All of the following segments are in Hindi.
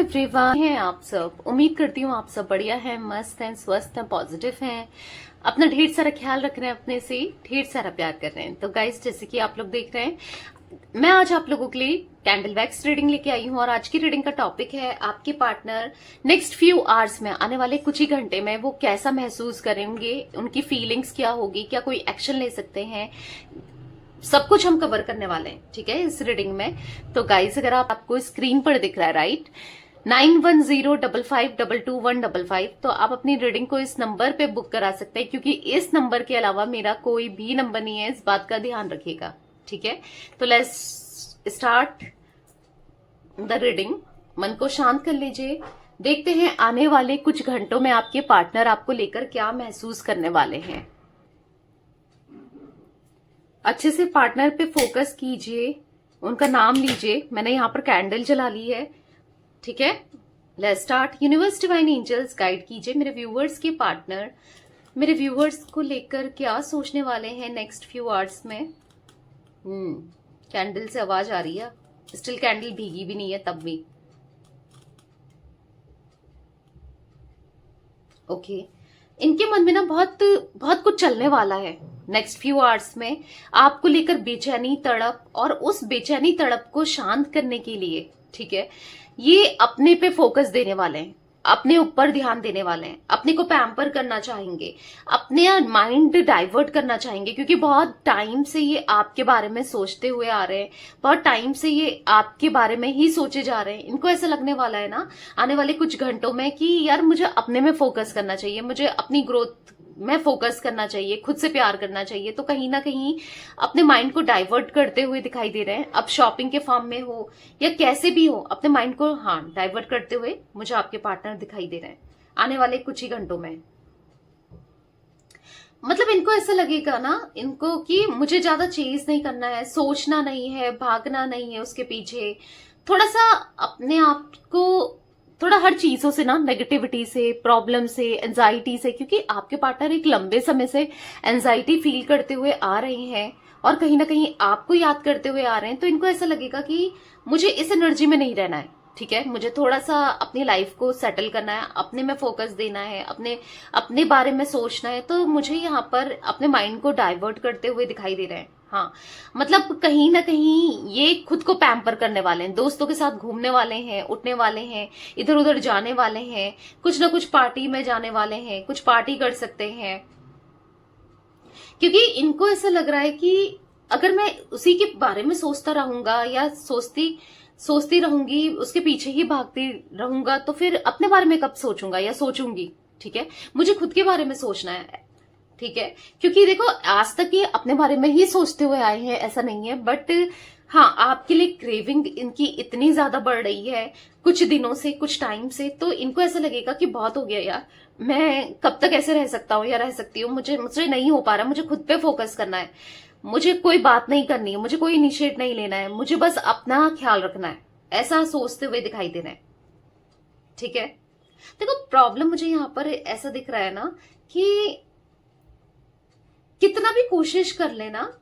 एवरीवन, हैं आप सब। उम्मीद करती हूँ आप सब बढ़िया हैं, मस्त हैं, स्वस्थ हैं, पॉजिटिव हैं, अपना ढेर सारा ख्याल रख रहे हैं, अपने से ढेर सारा प्यार कर रहे हैं। तो गाइस, जैसे कि आप लोग देख रहे हैं, मैं आज आप लोगों के लिए कैंडल वैक्स रीडिंग लेके आई हूँ। और आज की रीडिंग का टॉपिक है आपके पार्टनर नेक्स्ट फ्यू आवर्स में, आने वाले कुछ ही घंटे में वो कैसा महसूस करेंगे, उनकी फीलिंग्स क्या होगी, क्या कोई एक्शन ले सकते हैं, सब कुछ हम कवर करने वाले हैं, ठीक है, इस रीडिंग में। तो गाइस, अगर आपको स्क्रीन पर दिख रहा है राइट 9105522155, तो आप अपनी रीडिंग को इस नंबर पे बुक करा सकते हैं, क्योंकि इस नंबर के अलावा मेरा कोई भी नंबर नहीं है, इस बात का ध्यान रखिएगा, ठीक है। तो लेट्स स्टार्ट द रीडिंग। मन को शांत कर लीजिए, देखते हैं आने वाले कुछ घंटों में आपके पार्टनर आपको लेकर क्या महसूस करने वाले हैं। अच्छे से पार्टनर पे फोकस कीजिए, उनका नाम लीजिए। मैंने यहाँ पर कैंडल जला ली है, ठीक है। Let's start. Universe, divine angels, guide कीजिए मेरे व्यूअर्स के पार्टनर मेरे व्यूअर्स को लेकर क्या सोचने वाले हैं नेक्स्ट फ्यू आवर्स में। कैंडल से आवाज आ रही है, स्टिल कैंडल भीगी भी नहीं है तब भी। ओके, इनके मन में ना बहुत बहुत कुछ चलने वाला है नेक्स्ट फ्यू आवर्स में, आपको लेकर बेचैनी, तड़प, और उस बेचैनी तड़प को शांत करने के लिए, ठीक है, ये अपने पे फोकस देने वाले हैं, अपने ऊपर ध्यान देने वाले हैं, अपने को पैम्पर करना चाहेंगे, अपने माइंड डाइवर्ट करना चाहेंगे, क्योंकि बहुत टाइम से ये आपके बारे में सोचते हुए आ रहे हैं, बहुत टाइम से ये आपके बारे में ही सोचे जा रहे हैं। इनको ऐसा लगने वाला है ना आने वाले कुछ घंटों में कि यार मुझे अपने में फोकस करना चाहिए, मुझे अपनी ग्रोथ में फोकस करना चाहिए, खुद से प्यार करना चाहिए। तो कहीं ना कहीं अपने माइंड को डाइवर्ट करते हुए दिखाई दे रहे हैं। अब शॉपिंग के फॉर्म में हो या कैसे भी हो, अपने माइंड को डाइवर्ट करते हुए मुझे आपके पार्टनर दिखाई दे रहे हैं आने वाले कुछ ही घंटों में। मतलब इनको ऐसा लगेगा ना इनको कि मुझे ज्यादा चेज नहीं करना है, सोचना नहीं है, भागना नहीं है उसके पीछे, थोड़ा सा अपने आप को थोड़ा हर चीजों से ना, नेगेटिविटी से, प्रॉब्लम से, एंजाइटी से, क्योंकि आपके पार्टनर एक लंबे समय से एंजाइटी फील करते हुए आ रहे हैं और कहीं ना कहीं आपको याद करते हुए आ रहे हैं। तो इनको ऐसा लगेगा कि मुझे इस एनर्जी में नहीं रहना है, ठीक है, मुझे थोड़ा सा अपनी लाइफ को सेटल करना है, अपने में फोकस देना है, अपने बारे में सोचना है। तो मुझे यहाँ पर अपने माइंड को डाइवर्ट करते हुए दिखाई दे रहे हैं। हाँ, मतलब कहीं ना कहीं ये खुद को पैम्पर करने वाले हैं, दोस्तों के साथ घूमने वाले हैं, उठने वाले हैं, इधर उधर जाने वाले हैं, कुछ ना कुछ पार्टी में जाने वाले हैं, कुछ पार्टी कर सकते हैं, क्योंकि इनको ऐसा लग रहा है कि अगर मैं उसी के बारे में सोचता रहूंगा या सोचती रहूंगी, उसके पीछे ही भागती रहूंगा, तो फिर अपने बारे में कब सोचूंगा या सोचूंगी, ठीक है। मुझे खुद के बारे में सोचना है, ठीक है, क्योंकि देखो आज तक ये अपने बारे में ही सोचते हुए आए हैं, ऐसा नहीं है, बट हाँ, आपके लिए क्रेविंग इनकी इतनी ज्यादा बढ़ रही है कुछ दिनों से, कुछ टाइम से। तो इनको ऐसा लगेगा कि बहुत हो गया यार, मैं कब तक ऐसे रह सकता हूँ या रह सकती हूँ, मुझे नहीं हो पा रहा, मुझे खुद पे फोकस करना है, मुझे कोई बात नहीं करनी है, मुझे कोई इनिशिएट नहीं लेना है, मुझे बस अपना ख्याल रखना है, ऐसा सोचते हुए दिखाई दे रहे हैं, ठीक है। देखो प्रॉब्लम मुझे यहाँ पर ऐसा दिख रहा है ना कि कितना भी कोशिश कर लेना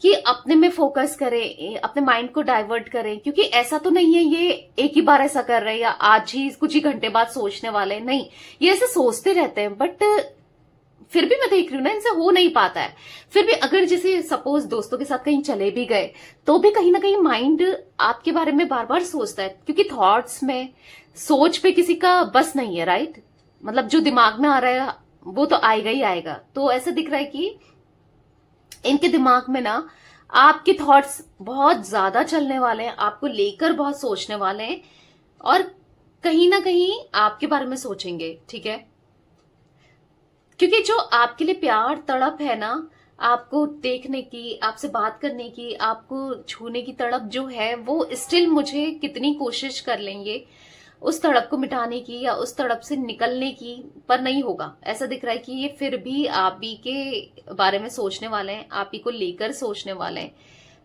कि अपने में फोकस करें, अपने माइंड को डाइवर्ट करें, क्योंकि ऐसा तो नहीं है ये एक ही बार ऐसा कर रहे हैं या आज ही कुछ ही घंटे बाद सोचने वाले हैं, नहीं, ये ऐसे सोचते रहते हैं, बट फिर भी मैं देख रही हूँ ना इनसे हो नहीं पाता है। फिर भी अगर जैसे सपोज दोस्तों के साथ कहीं चले भी गए तो भी कहीं ना कहीं माइंड आपके बारे में बार बार सोचता है, क्योंकि थॉट्स में, सोच पे किसी का बस नहीं है, राइट। मतलब जो दिमाग में आ रहा है वो तो आएगा ही आएगा। तो ऐसा दिख रहा है कि इनके दिमाग में ना आपके थॉट्स बहुत ज्यादा चलने वाले हैं, आपको लेकर बहुत सोचने वाले हैं, और कहीं ना कहीं आपके बारे में सोचेंगे, ठीक है, क्योंकि जो आपके लिए प्यार, तड़प है ना, आपको देखने की, आपसे बात करने की, आपको छूने की तड़प जो है, वो स्टिल मुझे कितनी कोशिश कर लेंगे उस तड़प को मिटाने की या उस तड़प से निकलने की, पर नहीं होगा। ऐसा दिख रहा है कि ये फिर भी आप ही के बारे में सोचने वाले हैं, आप ही को लेकर सोचने वाले हैं,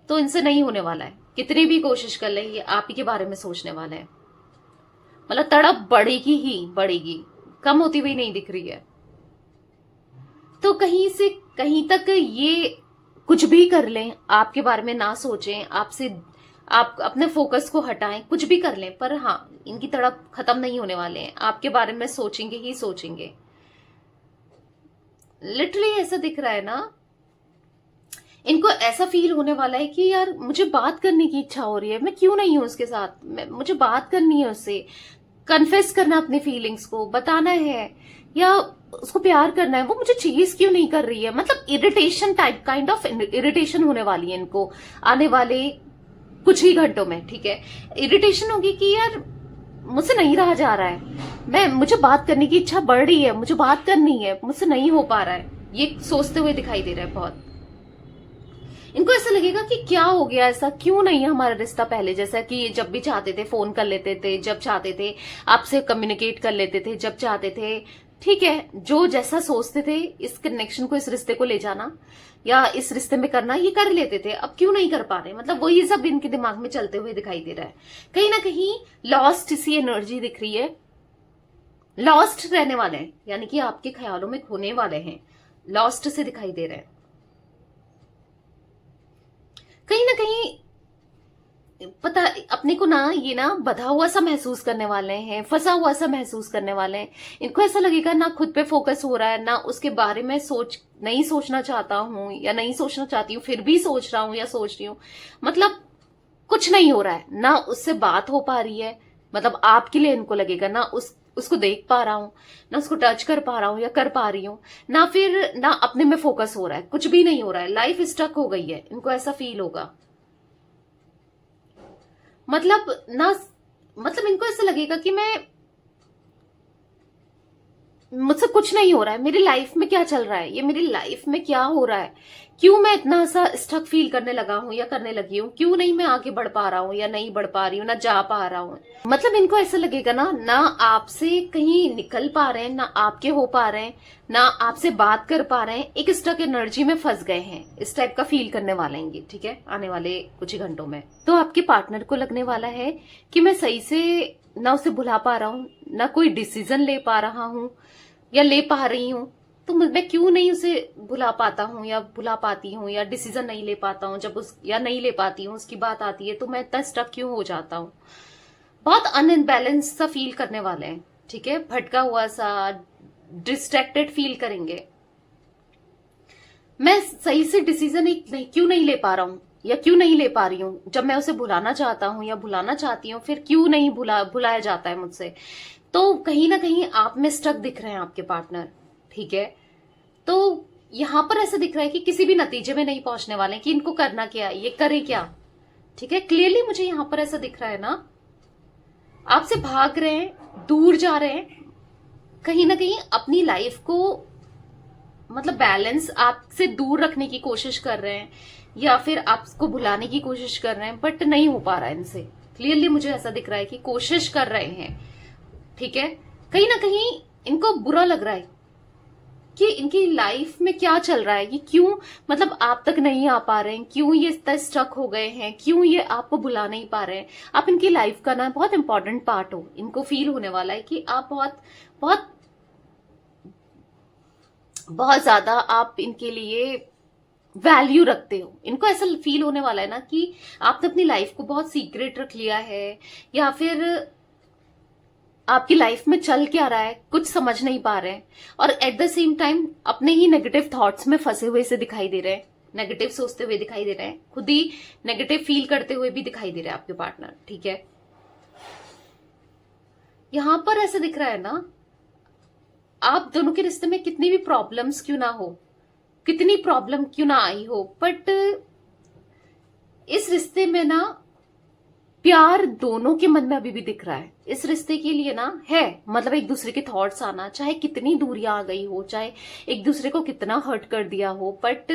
तो इनसे नहीं होने वाला है, कितनी भी कोशिश कर लें ये आप ही के बारे में सोचने वाले हैं। मतलब तड़प बढ़ेगी ही बढ़ेगी, कम होती हुई नहीं दिख रही है। तो कहीं से कहीं तक ये कुछ भी कर लें, आपके बारे में ना सोचें, आपसे आप अपने फोकस को हटाएं, कुछ भी कर लें, पर हाँ, इनकी तड़प खत्म नहीं होने वाले हैं, आपके बारे में सोचेंगे ही सोचेंगे। लिटरली ऐसा दिख रहा है ना, इनको ऐसा फील होने वाला है कि यार मुझे बात करने की इच्छा हो रही है, मैं क्यों नहीं हूं उसके साथ, मुझे बात करनी है उससे, कन्फेस करना अपनी फीलिंग्स को, बताना है या उसको प्यार करना है, वो मुझे चेज क्यों नहीं कर रही है। मतलब irritation type, kind of irritation होने वाली है इनको आने वाले कुछ ही घंटों में, ठीक है। इरिटेशन होगी कि यार मुझसे नहीं रहा जा रहा है, मुझे बात करने की इच्छा बढ़ रही है, मुझे बात करनी है, मुझसे नहीं हो पा रहा है, ये सोचते हुए दिखाई दे रहा है बहुत। इनको ऐसा लगेगा कि क्या हो गया, ऐसा क्यों नहीं है हमारा रिश्ता पहले जैसा, कि जब भी चाहते थे फोन कर लेते थे, जब चाहते थे आपसे कम्युनिकेट कर लेते थे, जब चाहते थे, ठीक है, जो जैसा सोचते थे इस कनेक्शन को, इस रिश्ते को ले जाना या इस रिश्ते में करना, ये कर लेते थे, अब क्यों नहीं कर पा रहे। मतलब वही सब इनके दिमाग में चलते हुए दिखाई दे रहा है। कहीं ना कहीं लॉस्ट सी एनर्जी दिख रही है, लॉस्ट रहने वाले हैं, यानी कि आपके ख्यालों में खोने वाले हैं, लॉस्ट से दिखाई दे रहे हैं। कहीं ना कहीं पता अपने को ना, ये ना बधा हुआ सा महसूस करने वाले हैं, फंसा हुआ सा महसूस करने वाले हैं। इनको ऐसा लगेगा ना खुद पे फोकस हो रहा है, ना उसके बारे में नहीं सोचना चाहता हूं या नहीं सोचना चाहती हूँ, फिर भी सोच रहा हूं या सोच रही हूँ। मतलब कुछ नहीं हो रहा है, ना उससे बात हो पा रही है, मतलब आपके लिए इनको लगेगा ना उसको देख पा रहा हूं, ना उसको टच कर पा रहा हूं या कर पा रही हूं, ना फिर ना अपने में फोकस हो रहा है, कुछ भी नहीं हो रहा है, लाइफ स्टक हो गई है, इनको ऐसा फील होगा। मतलब इनको ऐसा लगेगा कि मुझसे कुछ नहीं हो रहा है, मेरी लाइफ में क्या चल रहा है, ये मेरी लाइफ में क्या हो रहा है, क्यों मैं इतना सा स्टक फील करने लगा हूं या करने लगी हूं, क्यों नहीं मैं आगे बढ़ पा रहा हूं या नहीं बढ़ पा रही हूं, ना जा पा रहा हूं। मतलब इनको ऐसा लगेगा ना आपसे कहीं निकल पा रहे हैं, ना आपके हो पा रहे हैं, ना आपसे बात कर पा रहे हैं, एक स्टक एनर्जी में फंस गए हैं, इस टाइप का फील करने वाले हैं, ठीक है, आने वाले कुछ ही घंटों में। तो आपके पार्टनर को लगने वाला है कि मैं सही से ना उसे भुला पा रहा हूं, ना कोई डिसीजन ले पा रहा हूं या ले पा रही हूं, तो मैं क्यों नहीं उसे भुला पाता हूं या भुला पाती हूं, या डिसीजन नहीं ले पाता हूं, जब या नहीं ले पाती हूं उसकी बात आती है तो मैं इतना स्टक क्यों हो जाता हूं। बहुत अनबैलेंस सा फील करने वाले हैं, ठीक है, भटका हुआ सा, डिस्ट्रैक्टेड फील करेंगे। मैं सही से डिसीजन क्यों नहीं ले पा रहा हूं या क्यों नहीं ले पा रही हूं, जब मैं उसे भुलाना चाहता हूं या भुलाना चाहती हूं फिर क्यों नहीं भुलाया जाता है मुझसे। तो कहीं ना कहीं आप में स्टक दिख रहे हैं आपके पार्टनर, ठीक है। तो यहां पर ऐसा दिख रहा है कि किसी भी नतीजे में नहीं पहुंचने वाले कि इनको करना क्या है, ये करे क्या, ठीक है। क्लियरली मुझे यहां पर ऐसा दिख रहा है ना, आपसे भाग रहे हैं, दूर जा रहे हैं, कहीं ना कहीं अपनी लाइफ को मतलब बैलेंस आपसे दूर रखने की कोशिश कर रहे हैं या फिर आपको भुलाने की कोशिश कर रहे हैं, बट नहीं हो पा रहा है इनसे। क्लियरली मुझे ऐसा दिख रहा है कि कोशिश कर रहे हैं, ठीक है। कहीं ना कहीं इनको बुरा लग रहा है कि इनकी लाइफ में क्या चल रहा है, ये क्यों मतलब आप तक नहीं आ पा रहे हैं, क्यों ये इतना स्टक हो गए हैं, क्यों ये आपको भुला नहीं पा रहे हैं। आप इनकी लाइफ का ना बहुत इंपॉर्टेंट पार्ट हो, इनको फील होने वाला है कि आप बहुत बहुत बहुत ज्यादा आप इनके लिए वैल्यू रखते हो। इनको ऐसा फील होने वाला है ना कि आपने अपनी लाइफ को बहुत सीक्रेट रख लिया है, या फिर आपकी लाइफ में चल क्या रहा है कुछ समझ नहीं पा रहे हैं, और एट द सेम टाइम अपने ही नेगेटिव थॉट्स में फंसे हुए से दिखाई दे रहे हैं, नेगेटिव सोचते हुए दिखाई दे रहे हैं, खुद ही नेगेटिव फील करते हुए भी दिखाई दे रहे हैं आपके पार्टनर, ठीक है। यहां पर ऐसा दिख रहा है ना, आप दोनों के रिश्ते में कितनी भी प्रॉब्लम्स क्यों ना हो, कितनी प्रॉब्लम क्यों ना आई हो, बट इस रिश्ते में ना प्यार दोनों के मन में अभी भी दिख रहा है। इस रिश्ते के लिए ना है, मतलब एक दूसरे के थॉट्स आना, चाहे कितनी दूरियां आ गई हो, चाहे एक दूसरे को कितना हर्ट कर दिया हो, बट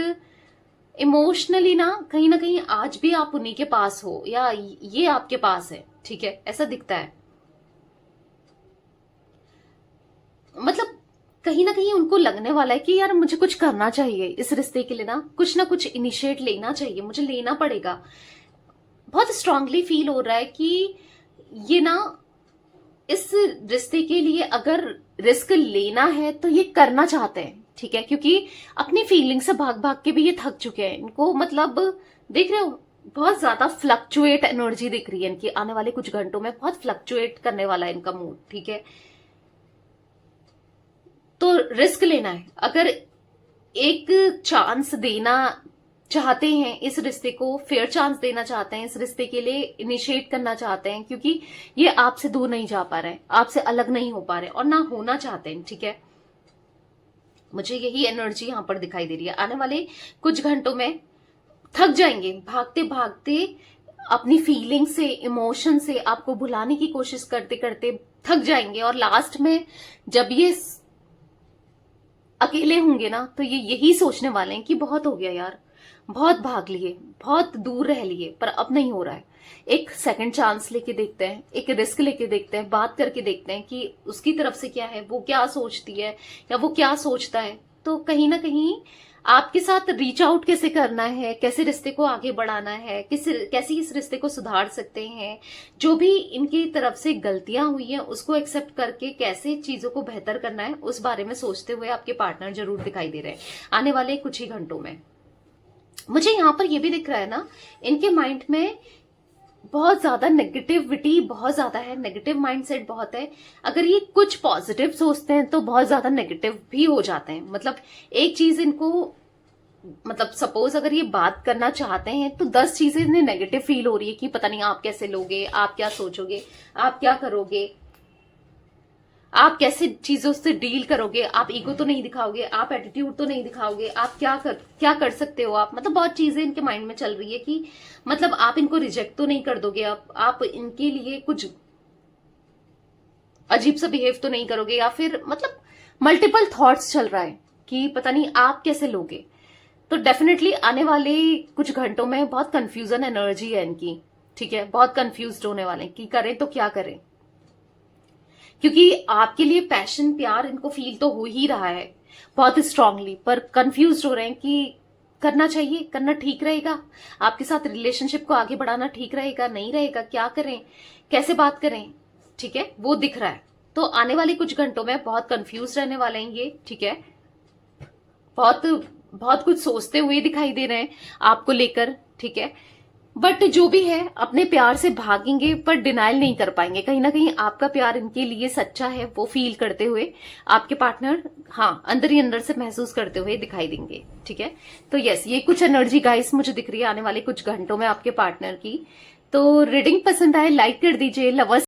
इमोशनली ना कहीं आज भी आप उन्हीं के पास हो या ये आपके पास है, ठीक है, ऐसा दिखता है। मतलब कहीं ना कहीं उनको लगने वाला है कि यार मुझे कुछ करना चाहिए इस रिश्ते के लिए, ना कुछ इनिशिएट लेना चाहिए, मुझे लेना पड़ेगा। बहुत स्ट्रांगली फील हो रहा है कि ये ना इस रिश्ते के लिए अगर रिस्क लेना है तो ये करना चाहते हैं, ठीक है, क्योंकि अपनी फीलिंग से भाग भाग के भी ये थक चुके हैं। इनको मतलब देख रहे हो बहुत ज्यादा फ्लक्चुएट एनर्जी दिख रही है इनकी, आने वाले कुछ घंटों में बहुत फ्लक्चुएट करने वाला है इनका मूड, ठीक है। तो रिस्क लेना है, अगर एक चांस देना चाहते हैं इस रिश्ते को, फेयर चांस देना चाहते हैं, इस रिश्ते के लिए इनिशिएट करना चाहते हैं, क्योंकि ये आपसे दूर नहीं जा पा रहे हैं, आपसे अलग नहीं हो पा रहे और ना होना चाहते हैं, ठीक है। मुझे यही एनर्जी यहां पर दिखाई दे रही है। आने वाले कुछ घंटों में थक जाएंगे, भागते भागते अपनी फीलिंग से, इमोशन से आपको भुलाने की कोशिश करते करते थक जाएंगे, और लास्ट में जब ये अकेले होंगे ना, तो ये यही सोचने वाले हैं कि बहुत हो गया यार, बहुत भाग लिए, बहुत दूर रह लिए, पर अब नहीं हो रहा है। एक सेकंड चांस लेके देखते हैं, एक रिस्क लेके देखते हैं, बात करके देखते हैं कि उसकी तरफ से क्या है, वो क्या सोचती है या वो क्या सोचता है। तो कहीं ना कहीं आपके साथ रीच आउट कैसे करना है, कैसे रिश्ते को आगे बढ़ाना है, कैसे इस रिश्ते को सुधार सकते हैं, जो भी इनकी तरफ से गलतियां हुई हैं उसको एक्सेप्ट करके कैसे चीजों को बेहतर करना है, उस बारे में सोचते हुए आपके पार्टनर जरूर दिखाई दे रहे हैं आने वाले कुछ ही घंटों में। मुझे यहां पर यह भी दिख रहा है ना, इनके माइंड में बहुत ज्यादा नेगेटिविटी बहुत ज्यादा है, नेगेटिव माइंडसेट बहुत है। अगर ये कुछ पॉजिटिव सोचते हैं तो बहुत ज्यादा नेगेटिव भी हो जाते हैं। मतलब एक चीज इनको, मतलब सपोज अगर ये बात करना चाहते हैं तो 10 चीजें इन्हें नेगेटिव फील हो रही है कि पता नहीं आप कैसे लोगे, आप क्या सोचोगे, आप क्या करोगे, आप कैसे चीजों से डील करोगे, आप ईगो तो नहीं दिखाओगे, आप एटीट्यूड तो नहीं दिखाओगे, आप क्या कर सकते हो आप। मतलब बहुत चीजें इनके माइंड में चल रही है कि मतलब आप इनको रिजेक्ट तो नहीं कर दोगे, आप इनके लिए कुछ अजीब सा बिहेव तो नहीं करोगे, या फिर मतलब मल्टीपल थॉट्स चल रहा है कि पता नहीं आप कैसे लोगे। तो डेफिनेटली आने वाले कुछ घंटों में बहुत कंफ्यूजन एनर्जी है इनकी, ठीक है। बहुत कंफ्यूज्ड होने वाले हैं कि करें तो क्या करें, क्योंकि आपके लिए पैशन, प्यार इनको फील तो हो ही रहा है बहुत स्ट्रांगली, पर कंफ्यूज हो रहे हैं कि करना चाहिए, करना ठीक रहेगा, आपके साथ रिलेशनशिप को आगे बढ़ाना ठीक रहेगा, नहीं रहेगा, क्या करें, कैसे बात करें, ठीक है, वो दिख रहा है। तो आने वाले कुछ घंटों में बहुत कंफ्यूज रहने वाले हैं ये, ठीक है। बहुत कुछ सोचते हुए दिखाई दे रहे हैं आपको लेकर, ठीक है। बट जो भी है अपने प्यार से भागेंगे, पर डिनाइल नहीं कर पाएंगे। कहीं ना कहीं आपका प्यार इनके लिए सच्चा है, वो फील करते हुए आपके पार्टनर, हाँ, अंदर ही अंदर से महसूस करते हुए दिखाई देंगे, ठीक है। तो यस, ये कुछ एनर्जी गाइस मुझे दिख रही है आने वाले कुछ घंटों में आपके पार्टनर की। तो रीडिंग पसंद आए लाइक कर दीजिए, लवर्स